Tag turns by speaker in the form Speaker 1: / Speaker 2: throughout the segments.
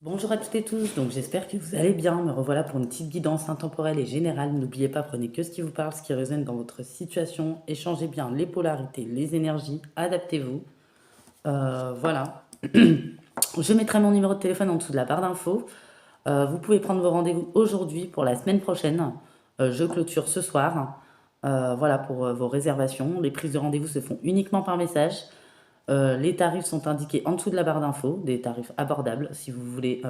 Speaker 1: Bonjour à toutes et tous, donc j'espère que vous allez bien. Me revoilà pour une petite guidance intemporelle et générale. N'oubliez pas, prenez que ce qui vous parle, ce qui résonne dans votre situation. Échangez bien les polarités, les énergies, adaptez-vous. Voilà. Je mettrai mon numéro de téléphone en dessous de la barre d'infos. Vous pouvez prendre vos rendez-vous aujourd'hui pour la semaine prochaine. Je clôture ce soir. Voilà pour vos réservations. Les prises de rendez-vous se font uniquement par message. Les tarifs sont indiqués en dessous de la barre d'infos, des tarifs abordables si vous voulez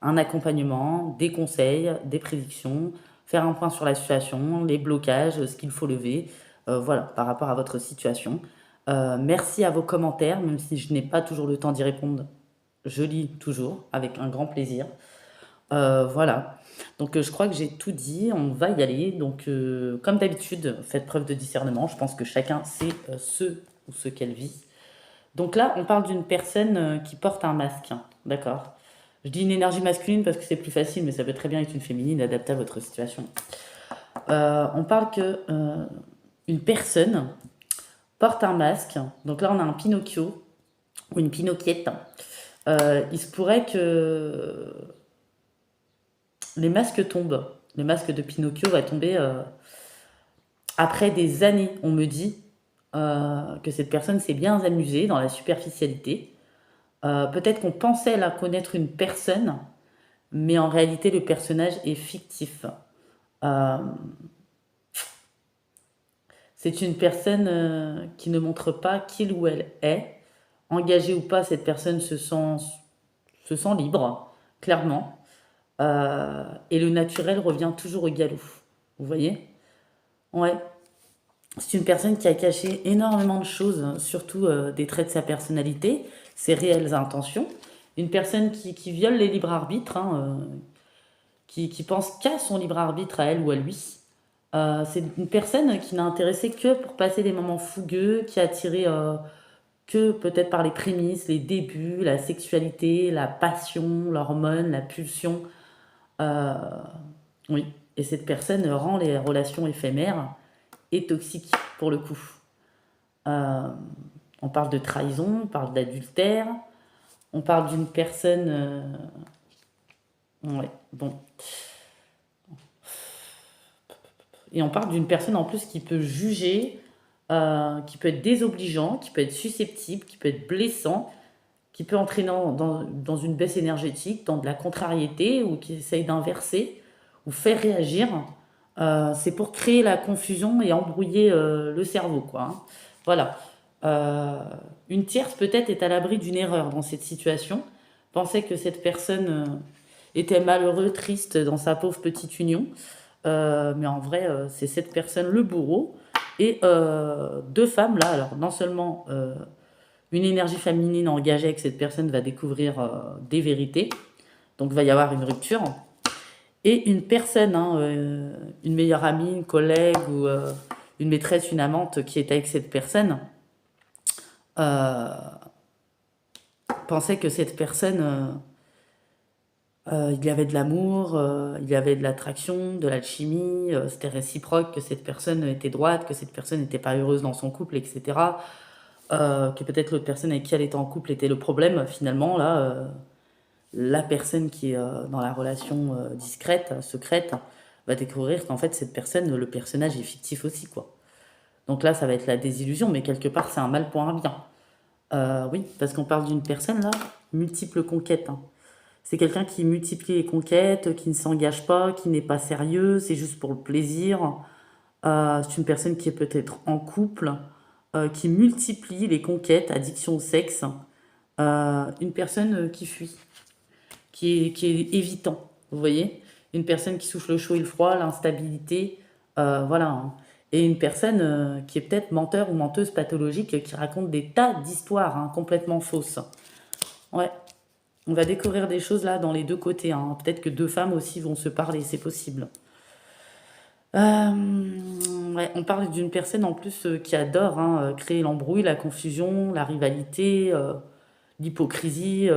Speaker 1: un accompagnement, des conseils, des prédictions, faire un point sur la situation, les blocages, ce qu'il faut lever, voilà, par rapport à votre situation. Merci à vos commentaires, même si je n'ai pas toujours le temps d'y répondre, je lis toujours avec un grand plaisir. Voilà. Donc je crois que j'ai tout dit, on va y aller. Donc comme d'habitude, faites preuve de discernement. Je pense que chacun sait ce ou ce qu'elle vit. Donc là, on parle d'une personne qui porte un masque, hein, d'accord? Je dis une énergie masculine parce que c'est plus facile, mais ça peut très bien être une féminine adaptée à votre situation. On parle que une personne porte un masque. Donc là, on a un Pinocchio ou une Pinocchiette. Il se pourrait que les masques tombent. Le masque de Pinocchio va tomber après des années, on me dit, que cette personne s'est bien amusée dans la superficialité. Peut-être qu'on pensait la connaître une personne, mais en réalité le personnage est fictif. Euh, c'est une personne qui ne montre pas qui ou elle est. Engagée ou pas, cette personne se sent libre, clairement. Et le naturel revient toujours au galop. Vous voyez? Ouais. C'est une personne qui a caché énormément de choses, hein, surtout des traits de sa personnalité, ses réelles intentions. Une personne qui viole les libres arbitres, hein, qui pense qu'à son libre arbitre à elle ou à lui. C'est une personne qui n'a intéressé que pour passer des moments fougueux, qui a attiré que peut-être par les prémices, les débuts, la sexualité, la passion, l'hormone, la pulsion. Euh, oui, et cette personne rend les relations éphémères et toxiques pour le coup. Euh, on parle de trahison, on parle d'adultère, on parle d'une personne... ouais, bon. Et on parle d'une personne en plus qui peut juger, qui peut être désobligeant, qui peut être susceptible, qui peut être blessant, qui peut entraîner dans une baisse énergétique, dans de la contrariété, ou qui essaye d'inverser, ou faire réagir. C'est pour créer la confusion et embrouiller le cerveau, quoi, hein. Voilà. Euh, une tierce peut-être est à l'abri d'une erreur dans cette situation, pensait que cette personne était malheureux, triste dans sa pauvre petite union. Mais en vrai, c'est cette personne le bourreau. Et deux femmes là, alors non seulement une énergie féminine engagée avec cette personne va découvrir des vérités, donc il va y avoir une rupture, et une personne, hein, une meilleure amie, une collègue ou une maîtresse, une amante qui est avec cette personne, euh, pensait que cette personne, il y avait de l'amour, il y avait de l'attraction, de l'alchimie, c'était réciproque, que cette personne était droite, que cette personne n'était pas heureuse dans son couple, etc. Que peut-être l'autre personne avec qui elle était en couple était le problème, finalement, là, la personne qui est dans la relation discrète, secrète, va découvrir qu'en fait, cette personne, le personnage est fictif aussi, quoi. Donc là, ça va être la désillusion, mais quelque part, c'est un mal pour un bien. Oui, parce qu'on parle d'une personne, là, multiple conquête, hein. C'est quelqu'un qui multiplie les conquêtes, qui ne s'engage pas, qui n'est pas sérieux, c'est juste pour le plaisir. C'est une personne qui est peut-être en couple, qui multiplie les conquêtes, addiction au sexe. Une personne qui fuit, qui est évitant, vous voyez? Une personne qui souffle le chaud et le froid, l'instabilité, voilà, hein. Et une personne qui est peut-être menteur ou menteuse pathologique, qui raconte des tas d'histoires hein, complètement fausses. Ouais, on va découvrir des choses là dans les deux côtés, hein. Peut-être que deux femmes aussi vont se parler, c'est possible. Ouais, on parle d'une personne en plus qui adore hein, créer l'embrouille, la confusion, la rivalité, l'hypocrisie,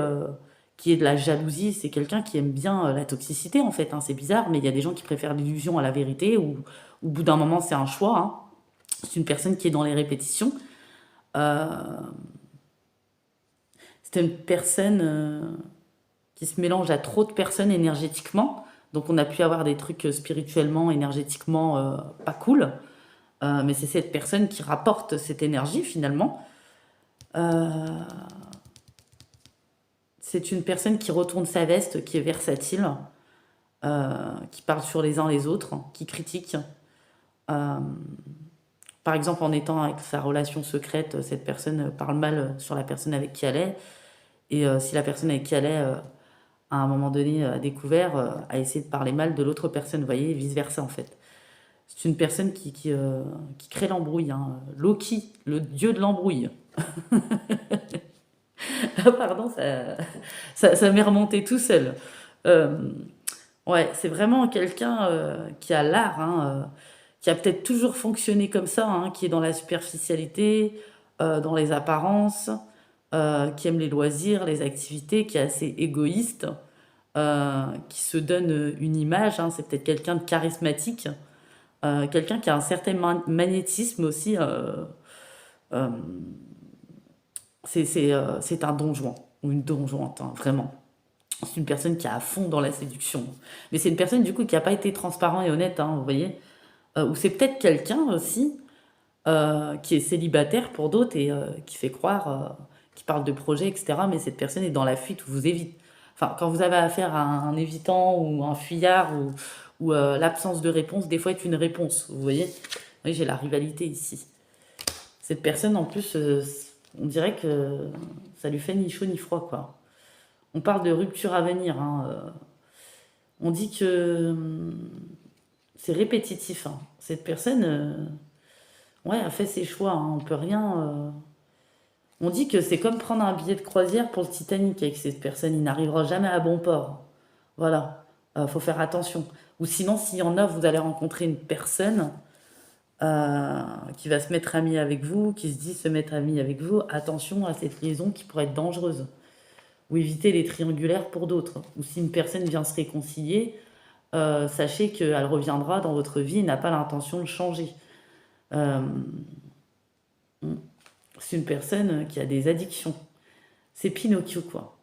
Speaker 1: qui est de la jalousie. C'est quelqu'un qui aime bien la toxicité en fait, hein. C'est bizarre, mais il y a des gens qui préfèrent l'illusion à la vérité, ou au bout d'un moment c'est un choix, hein. C'est une personne qui est dans les répétitions. Euh, c'est une personne qui se mélange à trop de personnes énergétiquement. Donc on a pu avoir des trucs spirituellement, énergétiquement pas cool. Mais c'est cette personne qui rapporte cette énergie finalement. Euh, c'est une personne qui retourne sa veste, qui est versatile, qui parle sur les uns les autres, qui critique. Euh, Par exemple, en étant avec sa relation secrète, cette personne parle mal sur la personne avec qui elle est. Et si la personne avec qui elle est, à un moment donné, a découvert, a essayé de parler mal de l'autre personne, vous voyez, et vice-versa en fait. C'est une personne qui crée l'embrouille, hein. Loki, le dieu de l'embrouille. Ah, pardon, ça m'est remonté tout seul. Euh, ouais, c'est vraiment quelqu'un qui a l'art, hein, qui a peut-être toujours fonctionné comme ça, hein, qui est dans la superficialité, dans les apparences, qui aime les loisirs, les activités, qui est assez égoïste, qui se donne une image, hein. C'est peut-être quelqu'un de charismatique, quelqu'un qui a un certain magnétisme aussi. Euh, c'est un donjon ou une donjointe, hein, vraiment. C'est une personne qui est à fond dans la séduction. Mais c'est une personne du coup qui n'a pas été transparent et honnête, hein, vous voyez. Ou c'est peut-être quelqu'un aussi qui est célibataire pour d'autres et qui fait croire, qui parle de projets, etc. Mais cette personne est dans la fuite ou vous évite. Enfin, quand vous avez affaire à un évitant ou un fuyard ou l'absence de réponse, des fois est une réponse, vous voyez. Oui, j'ai la rivalité ici. Cette personne, en plus, on dirait que ça lui fait ni chaud ni froid, quoi. On parle de rupture à venir, hein. On dit que c'est répétitif, hein. Cette personne, ouais, a fait ses choix, hein. On peut rien. On dit que c'est comme prendre un billet de croisière pour le Titanic avec cette personne. Il n'arrivera jamais à bon port. Voilà. Faut faire attention. Ou sinon, s'il y en a, vous allez rencontrer une personne qui va se mettre amie avec vous, qui se dit se mettre amie avec vous. Attention à cette liaison qui pourrait être dangereuse. Ou éviter les triangulaires pour d'autres. Ou si une personne vient se réconcilier, sachez qu'elle reviendra dans votre vie et n'a pas l'intention de changer. Euh, c'est une personne qui a des addictions. C'est Pinocchio, quoi.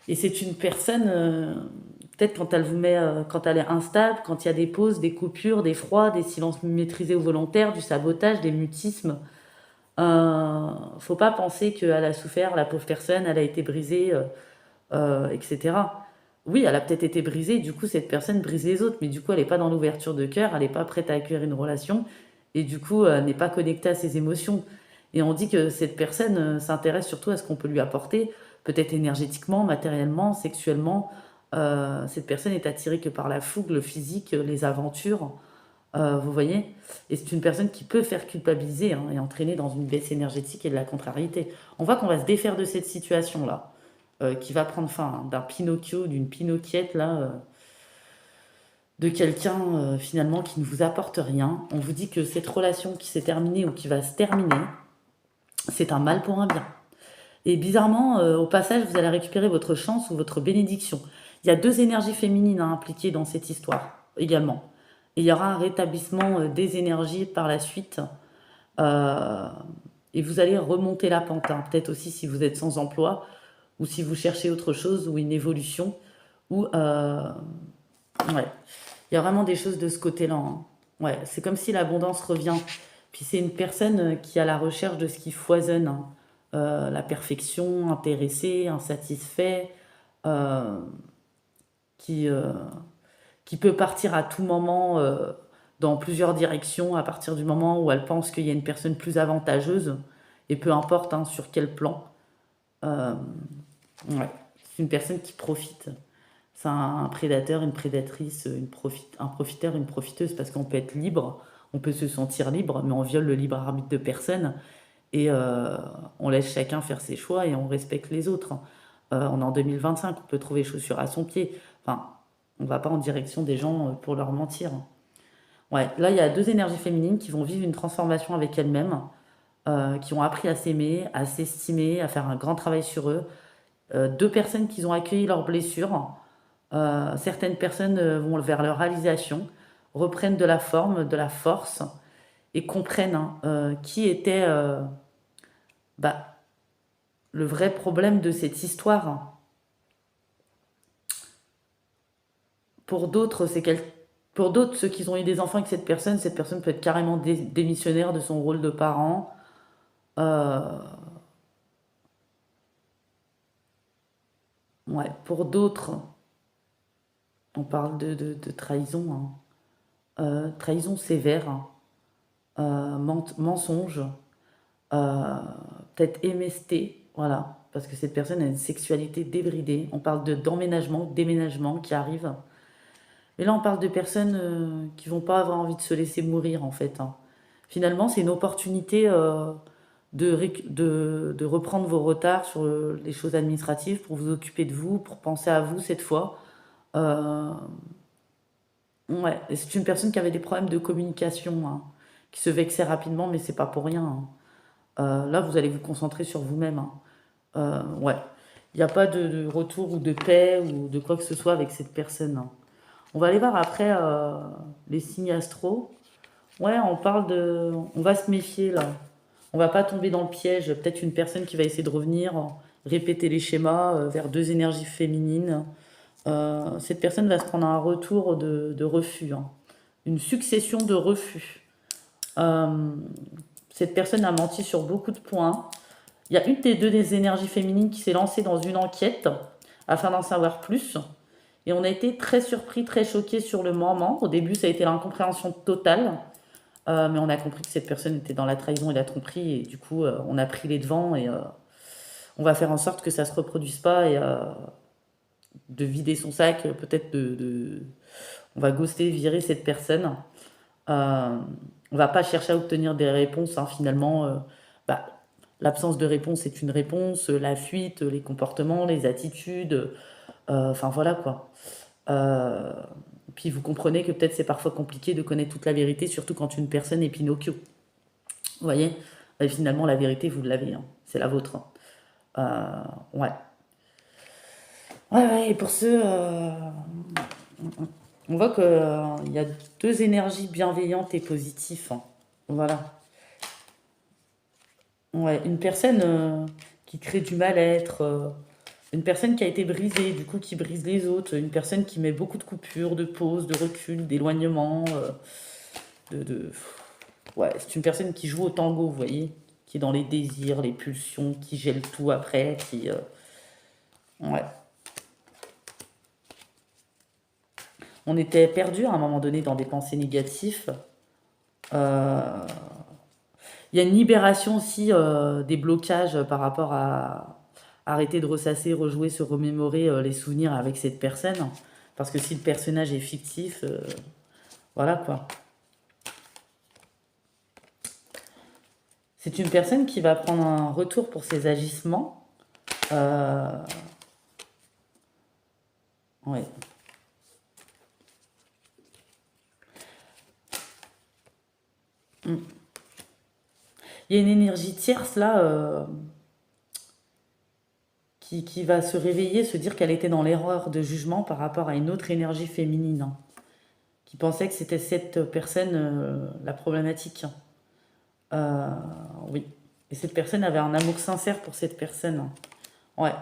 Speaker 1: Et c'est une personne, peut-être quand elle vous met, quand elle est instable, quand il y a des pauses, des coupures, des froids, des silences maîtrisés ou volontaires, du sabotage, des mutismes. Faut pas penser qu'elle a souffert, la pauvre personne, elle a été brisée, etc. Oui, elle a peut-être été brisée, du coup, cette personne brise les autres, mais du coup, elle n'est pas dans l'ouverture de cœur, elle n'est pas prête à accueillir une relation, et du coup, elle n'est pas connectée à ses émotions. Et on dit que cette personne s'intéresse surtout à ce qu'on peut lui apporter, peut-être énergétiquement, matériellement, sexuellement. Cette personne est attirée que par la fougue, le physique, les aventures, vous voyez? Et c'est une personne qui peut faire culpabiliser, hein, et entraîner dans une baisse énergétique et de la contrariété. On voit qu'on va se défaire de cette situation-là qui va prendre fin, hein, d'un Pinocchio, d'une Pinocchiette, là, de quelqu'un finalement qui ne vous apporte rien. On vous dit que cette relation qui s'est terminée ou qui va se terminer, c'est un mal pour un bien. Et bizarrement, au passage, vous allez récupérer votre chance ou votre bénédiction. Il y a deux énergies féminines à impliquer dans cette histoire également. Et il y aura un rétablissement des énergies par la suite. Euh, et vous allez remonter la pente, hein. Peut-être aussi si vous êtes sans emploi ou si vous cherchez autre chose ou une évolution. Ou ouais, il y a vraiment des choses de ce côté-là, hein. Ouais, c'est comme si l'abondance revient. Puis c'est une personne qui est à la recherche de ce qui foisonne, hein. La perfection, intéressée, insatisfait, euh, qui, euh, qui peut partir à tout moment dans plusieurs directions à partir du moment où elle pense qu'il y a une personne plus avantageuse, et peu importe, hein, sur quel plan. Euh, ouais. C'est une personne qui profite. C'est un prédateur, une prédatrice, un profiteur, une profiteuse, parce qu'on peut être libre, on peut se sentir libre, mais on viole le libre arbitre de personne et on laisse chacun faire ses choix et on respecte les autres. On est en 2025, on peut trouver chaussures à son pied. Enfin, on va pas en direction des gens pour leur mentir. Ouais, là, il y a deux énergies féminines qui vont vivre une transformation avec elles-mêmes, qui ont appris à s'aimer, à s'estimer, à faire un grand travail sur eux. Deux personnes qui ont accueilli leurs blessures. Certaines personnes vont vers leur réalisation, reprennent de la forme, de la force et comprennent, hein, qui était bah, le vrai problème de cette histoire. Pour d'autres, pour d'autres, ceux qui ont eu des enfants avec cette personne peut être carrément démissionnaire de son rôle de parent. Euh, ouais. Pour d'autres, on parle de trahison, hein. Trahison sévère, hein. Mensonge, euh, peut-être MST, voilà, parce que cette personne a une sexualité débridée. On parle d'emménagement, déménagement qui arrive. Mais là, on parle de personnes qui vont pas avoir envie de se laisser mourir, en fait, hein. Finalement, c'est une opportunité de reprendre vos retards sur les choses administratives pour vous occuper de vous, pour penser à vous cette fois. Euh, ouais, et c'est une personne qui avait des problèmes de communication, hein, qui se vexait rapidement, mais c'est pas pour rien, hein. Là, vous allez vous concentrer sur vous-même, hein. Ouais, il n'y a pas de retour ou de paix ou de quoi que ce soit avec cette personne, hein. On va aller voir après les signes astro. Ouais, on va se méfier là. On va pas tomber dans le piège. Peut-être une personne qui va essayer de revenir, répéter les schémas vers deux énergies féminines. Cette personne va se prendre un retour de refus, hein. Une succession de refus. Euh, cette personne a menti sur beaucoup de points. Il y a une des deux des énergies féminines qui s'est lancée dans une enquête afin d'en savoir plus. Et on a été très surpris, très choqués sur le moment. Au début, ça a été l'incompréhension totale. Mais on a compris que cette personne était dans la trahison et la tromperie. Et du coup, on a pris les devants et on va faire en sorte que ça ne se reproduise pas et de vider son sac, peut-être on va ghoster, virer cette personne. On va pas chercher à obtenir des réponses, hein, finalement. Bah, l'absence de réponse est une réponse, la fuite, les comportements, les attitudes, enfin voilà quoi. Euh, Puis vous comprenez que peut-être c'est parfois compliqué de connaître toute la vérité, surtout quand une personne est Pinocchio. Vous voyez. Et finalement, la vérité, vous l'avez, hein. C'est la vôtre, hein. Ouais. Ouais, ouais, et pour ceux, on voit qu'il y a deux énergies bienveillantes et positives, hein. Voilà. Ouais, une personne qui crée du mal-être, une personne qui a été brisée, du coup qui brise les autres, une personne qui met beaucoup de coupures, de pauses, de recul, d'éloignement, de... Ouais, c'est une personne qui joue au tango, vous voyez, qui est dans les désirs, les pulsions, qui gèle tout après, qui... Ouais. On était perdu à un moment donné dans des pensées négatives. Euh, Il y a une libération aussi des blocages par rapport à arrêter de ressasser, rejouer, se remémorer les souvenirs avec cette personne. Parce que si le personnage est fictif, voilà quoi. C'est une personne qui va prendre un retour pour ses agissements. Euh, ouais. Mm. Il y a une énergie tierce là qui va se réveiller, se dire qu'elle était dans l'erreur de jugement par rapport à une autre énergie féminine, hein, qui pensait que c'était cette personne la problématique. Euh, oui. Et cette personne avait un amour sincère pour cette personne, hein. Ouais.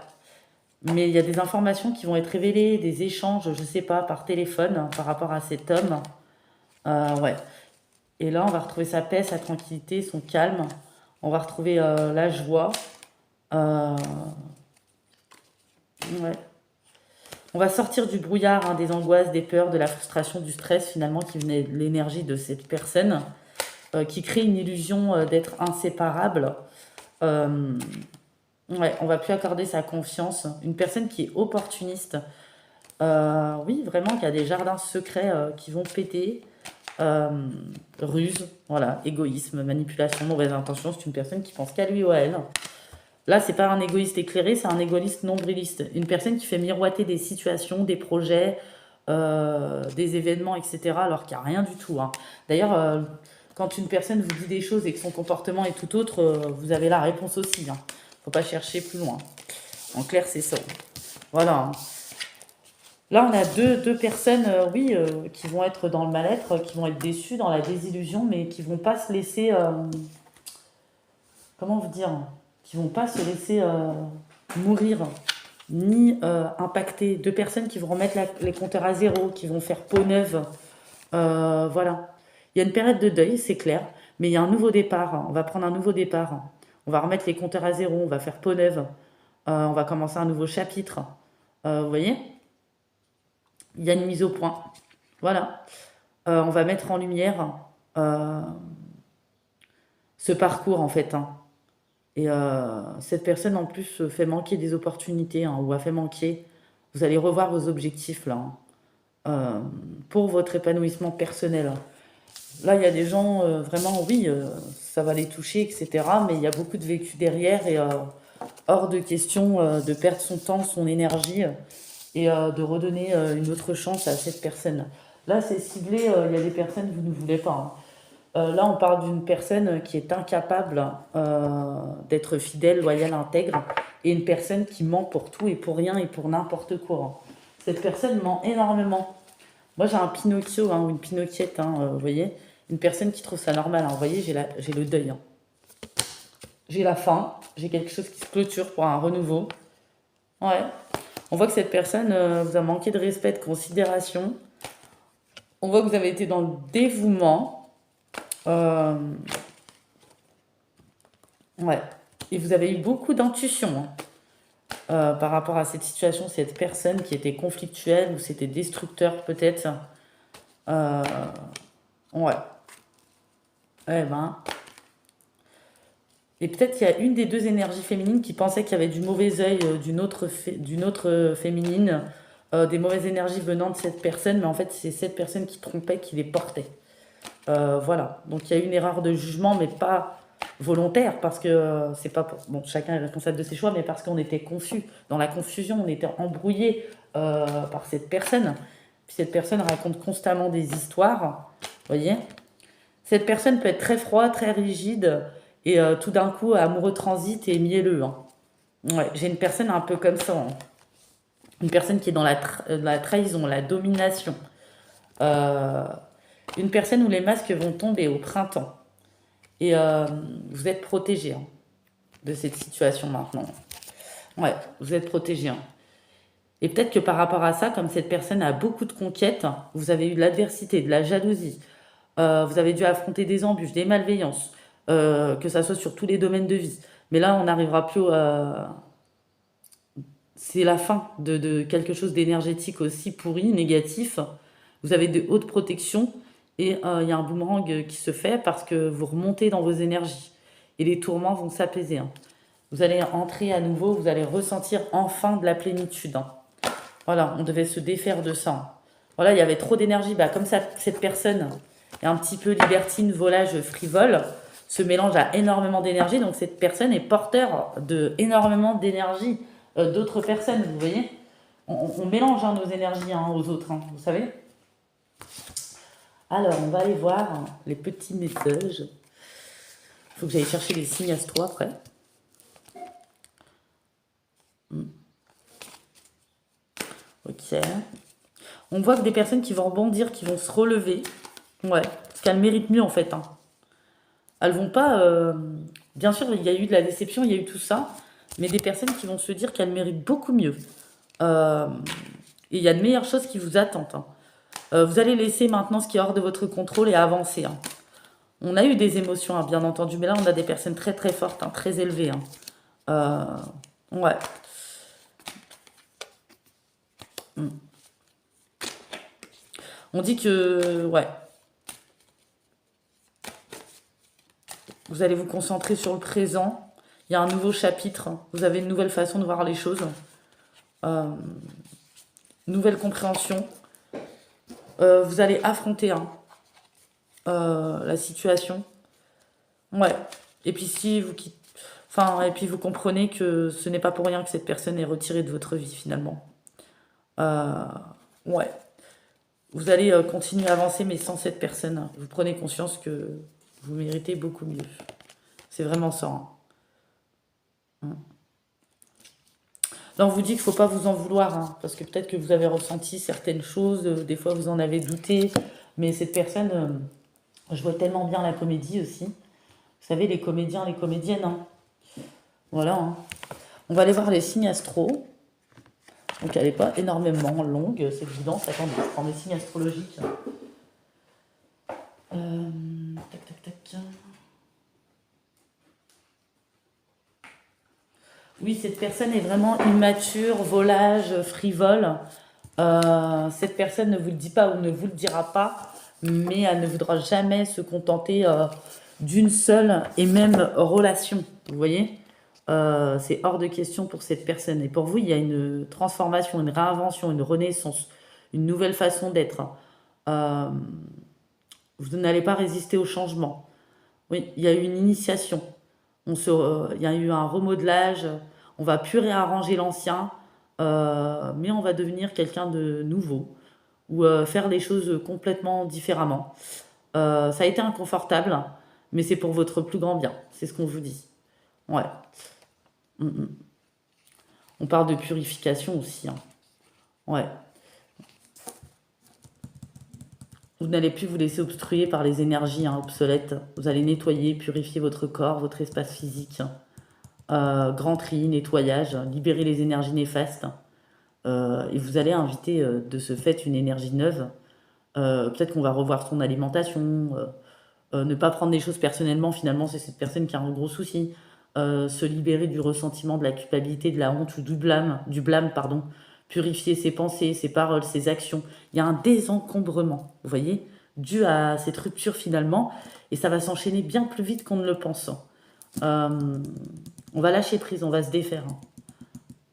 Speaker 1: Mais il y a des informations qui vont être révélées, des échanges, je sais pas, par téléphone, hein, par rapport à cet homme. Ouais. Et là, on va retrouver sa paix, sa tranquillité, son calme. On va retrouver la joie. Euh, ouais. On va sortir du brouillard, hein, des angoisses, des peurs, de la frustration, du stress, finalement, qui venait de l'énergie de cette personne, qui crée une illusion d'être inséparable. Euh, ouais, on va plus accorder sa confiance. Une personne qui est opportuniste. Oui, vraiment, qui a des jardins secrets qui vont péter. Euh, Ruse, voilà, égoïsme, manipulation, mauvaise intention. C'est une personne qui pense qu'à lui ou à elle. Là, c'est pas un égoïste éclairé, c'est un égoïste nombriliste. Une personne qui fait miroiter des situations, des projets, des événements, etc., alors qu'il n'y a rien du tout, hein. D'ailleurs, quand une personne vous dit des choses et que son comportement est tout autre, vous avez la réponse aussi, hein. Faut pas chercher plus loin. En clair, c'est ça. Voilà, hein. Là, on a deux personnes, oui, qui vont être dans le mal-être, qui vont être déçues, dans la désillusion, mais qui vont pas se laisser, comment vous dire, qui vont pas se laisser mourir. ni impactées. Deux personnes qui vont remettre les compteurs à zéro, qui vont faire peau neuve. Voilà. Il y a une période de deuil, c'est clair, mais il y a un nouveau départ. On va prendre un nouveau départ. On va remettre les compteurs à zéro, on va faire peau neuve. On va commencer un nouveau chapitre. Vous voyez? Il y a une mise au point. Voilà. On va mettre en lumière ce parcours, en fait, hein. Et cette personne, en plus, fait manquer des opportunités, hein, ou a fait manquer. Vous allez revoir vos objectifs, là, hein, pour votre épanouissement personnel. Là, il y a des gens, vraiment, oui, ça va les toucher, etc. Mais il y a beaucoup de vécu derrière et hors de question de perdre son temps, son énergie et de redonner une autre chance à cette personne. Là, c'est ciblé, il y a des personnes que vous ne voulez pas, hein. Là, on parle d'une personne qui est incapable d'être fidèle, loyale, intègre, et une personne qui ment pour tout et pour rien et pour n'importe quoi, hein. Cette personne ment énormément. Moi, j'ai un Pinocchio, hein, ou une Pinocchiette, hein, vous voyez. Une personne qui trouve ça normal, hein. Vous voyez, j'ai le deuil, hein. J'ai la faim, j'ai quelque chose qui se clôture pour un renouveau. Ouais. On voit que cette personne vous a manqué de respect, de considération. On voit que vous avez été dans le dévouement. Euh, ouais. Et vous avez eu beaucoup d'intuition, hein, par rapport à cette situation, cette personne qui était conflictuelle ou c'était destructeur peut-être. Euh, ouais. Eh ben. Et peut-être qu'il y a une des deux énergies féminines qui pensait qu'il y avait du mauvais œil d'une autre féminine, des mauvaises énergies venant de cette personne, mais en fait c'est cette personne qui trompait, qui les portait. Voilà. Donc il y a une erreur de jugement, mais pas volontaire, parce que c'est pas bon, chacun est responsable de ses choix, mais parce qu'on était confus. Dans la confusion, on était embrouillé par cette personne. Puis cette personne raconte constamment des histoires. Vous voyez? Cette personne peut être très froide, très rigide, et tout d'un coup, amoureux transit et mielleux, hein. Ouais, j'ai une personne un peu comme ça, hein. Une personne qui est dans la trahison, la domination. Euh, une personne où les masques vont tomber au printemps. Et vous êtes protégé, hein, de cette situation maintenant. Ouais, vous êtes protégé, hein. Et peut-être que par rapport à ça, comme cette personne a beaucoup de conquêtes, vous avez eu de l'adversité, de la jalousie. Vous avez dû affronter des embûches, des malveillances, que ça soit sur tous les domaines de vie. Mais là, on n'arrivera plus c'est la fin de quelque chose d'énergétique aussi pourri, négatif. Vous avez de hautes protections et il y a un boomerang qui se fait parce que vous remontez dans vos énergies. Et les tourments vont s'apaiser, hein. Vous allez entrer à nouveau, vous allez ressentir enfin de la plénitude, hein. Voilà, on devait se défaire de ça, hein. Voilà, il y avait trop d'énergie. Bah, comme ça, cette personne est un petit peu libertine, volage, frivole, se mélange à énormément d'énergie. Donc cette personne est porteur de énormément d'énergie d'autres personnes, vous voyez. On mélange, hein, nos énergies, hein, aux autres, hein, vous savez. Alors, on va aller voir, hein, les petits messages. Il faut que j'aille chercher les signes astro après. Ok. On voit que des personnes qui vont rebondir, qui vont se relever. Ouais, parce qu'elles méritent mieux en fait, hein. Elles vont pas. Bien sûr, il y a eu de la déception, il y a eu tout ça, mais des personnes qui vont se dire qu'elles méritent beaucoup mieux. Euh, et il y a de meilleures choses qui vous attendent, hein. Vous allez laisser maintenant ce qui est hors de votre contrôle et avancer, hein. On a eu des émotions, hein, bien entendu, mais là, on a des personnes très très fortes, hein, très élevées, hein. Ouais. Mm. On dit que, ouais, vous allez vous concentrer sur le présent. Il y a un nouveau chapitre. Vous avez une nouvelle façon de voir les choses. Euh, nouvelle compréhension. Vous allez affronter, hein, la situation. Ouais. Et puis si vous quittez, enfin, et puis vous comprenez que ce n'est pas pour rien que cette personne est retirée de votre vie finalement. Euh, ouais. Vous allez continuer à avancer, mais sans cette personne. Vous prenez conscience que vous méritez beaucoup mieux. C'est vraiment ça, hein. Là, on vous dit qu'il ne faut pas vous en vouloir, hein, parce que peut-être que vous avez ressenti certaines choses, des fois vous en avez douté, mais cette personne, je vois tellement bien la comédie aussi. Vous savez, les comédiens, les comédiennes, hein. Voilà, hein. On va aller voir les signes astro. Donc elle n'est pas énormément longue, cette guidance. Attendez, je prends des signes astrologiques. Tac, tac, tac. Oui, cette personne est vraiment immature, volage, frivole. Cette personne ne vous le dit pas ou ne vous le dira pas, mais elle ne voudra jamais se contenter d'une seule et même relation. Vous voyez. C'est hors de question pour cette personne. Et pour vous, il y a une transformation, une réinvention, une renaissance, une nouvelle façon d'être. Euh, vous n'allez pas résister au changement. Oui, il y a eu une initiation. Il y a eu un remodelage. On va plus réarranger l'ancien, mais on va devenir quelqu'un de nouveau ou faire les choses complètement différemment. Ça a été inconfortable, mais c'est pour votre plus grand bien. C'est ce qu'on vous dit. Ouais. Mm, mm. On parle de purification aussi, hein. Ouais. Vous n'allez plus vous laisser obstruer par les énergies obsolètes. Vous allez nettoyer, purifier votre corps, votre espace physique. Grand tri, nettoyage, libérer les énergies néfastes. Et vous allez inviter de ce fait une énergie neuve. Peut-être qu'on va revoir son alimentation, ne pas prendre les choses personnellement, finalement c'est cette personne qui a un gros souci. Se libérer du ressentiment, de la culpabilité, de la honte ou du blâme, pardon. Purifier ses pensées, ses paroles, ses actions. Il y a un désencombrement, vous voyez, dû à cette rupture finalement, et ça va s'enchaîner bien plus vite qu'on ne le pense. On va lâcher prise, on va se défaire.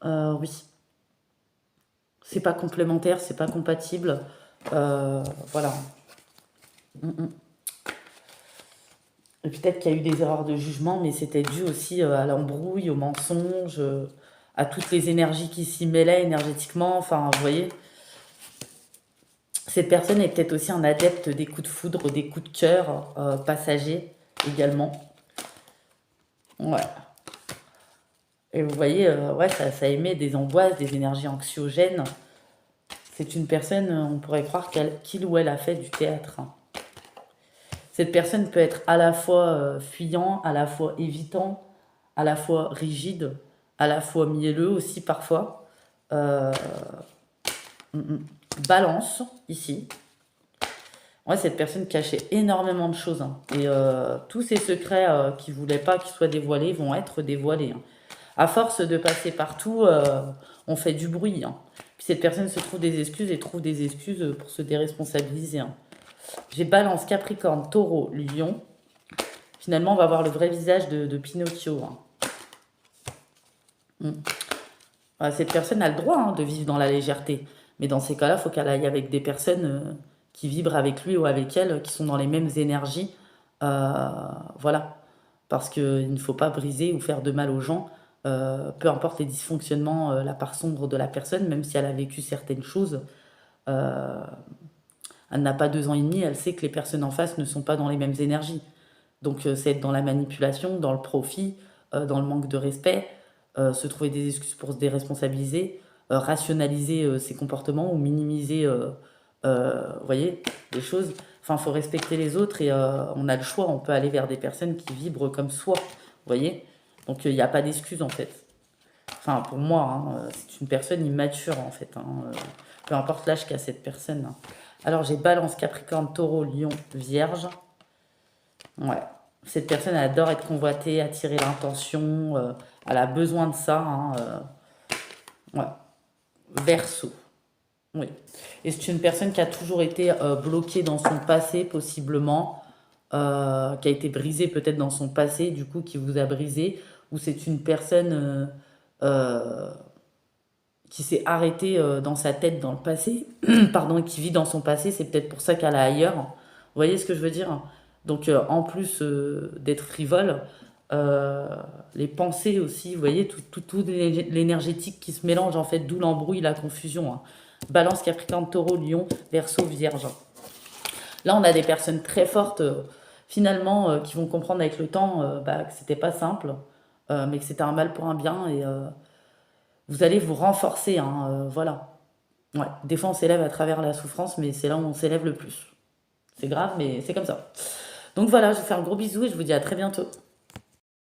Speaker 1: Oui, c'est pas complémentaire, c'est pas compatible. Voilà. Mm, mm. Et peut-être qu'il y a eu des erreurs de jugement, mais c'était dû aussi à l'embrouille, au mensonge, à toutes les énergies qui s'y mêlaient énergétiquement. Enfin, vous voyez, cette personne est peut-être aussi un adepte des coups de foudre, des coups de cœur passagers également. Ouais. Et vous voyez, ouais, ça émet des angoisses, des énergies anxiogènes. C'est une personne, on pourrait croire qu'il ou elle a fait du théâtre. Cette personne peut être à la fois fuyant, à la fois évitant, à la fois rigide, à la fois mielleux aussi parfois. Euh, mm, mm. Balance, ici. Ouais, cette personne cachait énormément de choses, hein. Et tous ces secrets qui ne voulaient pas qu'ils soient dévoilés vont être dévoilés, hein. À force de passer partout, on fait du bruit, hein. Puis cette personne se trouve des excuses et trouve des excuses pour se déresponsabiliser, hein. J'ai Balance, Capricorne, Taureau, Lion. Finalement, on va voir le vrai visage de Pinocchio, hein. Cette personne a le droit de vivre dans la légèreté. Mais dans ces cas-là, il faut qu'elle aille avec des personnes qui vibrent avec lui ou avec elle, qui sont dans les mêmes énergies. Voilà. Parce qu'il ne faut pas briser ou faire de mal aux gens, peu importe les dysfonctionnements, la part sombre de la personne, même si elle a vécu certaines choses. Euh, Elle n'a pas 2 ans et demi, elle sait que les personnes en face ne sont pas dans les mêmes énergies. Donc c'est être dans la manipulation, dans le profit, dans le manque de respect, se trouver des excuses pour se déresponsabiliser, rationaliser ses comportements ou minimiser, vous voyez, des choses. Enfin, il faut respecter les autres et on a le choix, on peut aller vers des personnes qui vibrent comme soi, vous voyez. Donc il n'y a pas d'excuse en fait. Enfin, pour moi, hein, c'est une personne immature en fait, hein, peu importe l'âge qu'a cette personne, hein. Alors j'ai Balance, Capricorne, Taureau, Lion, Vierge. Ouais. Cette personne elle adore être convoitée, attirer l'intention. Elle a besoin de ça, hein, ouais. Verseau. Oui. Et c'est une personne qui a toujours été bloquée dans son passé, possiblement, qui a été brisée peut-être dans son passé, du coup, qui vous a brisé, ou c'est une personne euh, qui s'est arrêtée dans sa tête dans le passé, pardon, et qui vit dans son passé, c'est peut-être pour ça qu'elle est ailleurs. Vous voyez ce que je veux dire? Donc, en plus d'être frivole, euh, les pensées aussi, vous voyez, tout l'énergétique qui se mélange, en fait, d'où l'embrouille, la confusion, hein. Balance, Capricorne, Taureau, Lion, Verseau, Vierge. Là, on a des personnes très fortes, finalement, qui vont comprendre avec le temps que c'était pas simple, mais que c'était un mal pour un bien, et vous allez vous renforcer, hein, voilà. Ouais. Des fois, on s'élève à travers la souffrance, mais c'est là où on s'élève le plus. C'est grave, mais c'est comme ça. Donc voilà, je vous fais un gros bisou et je vous dis à très bientôt.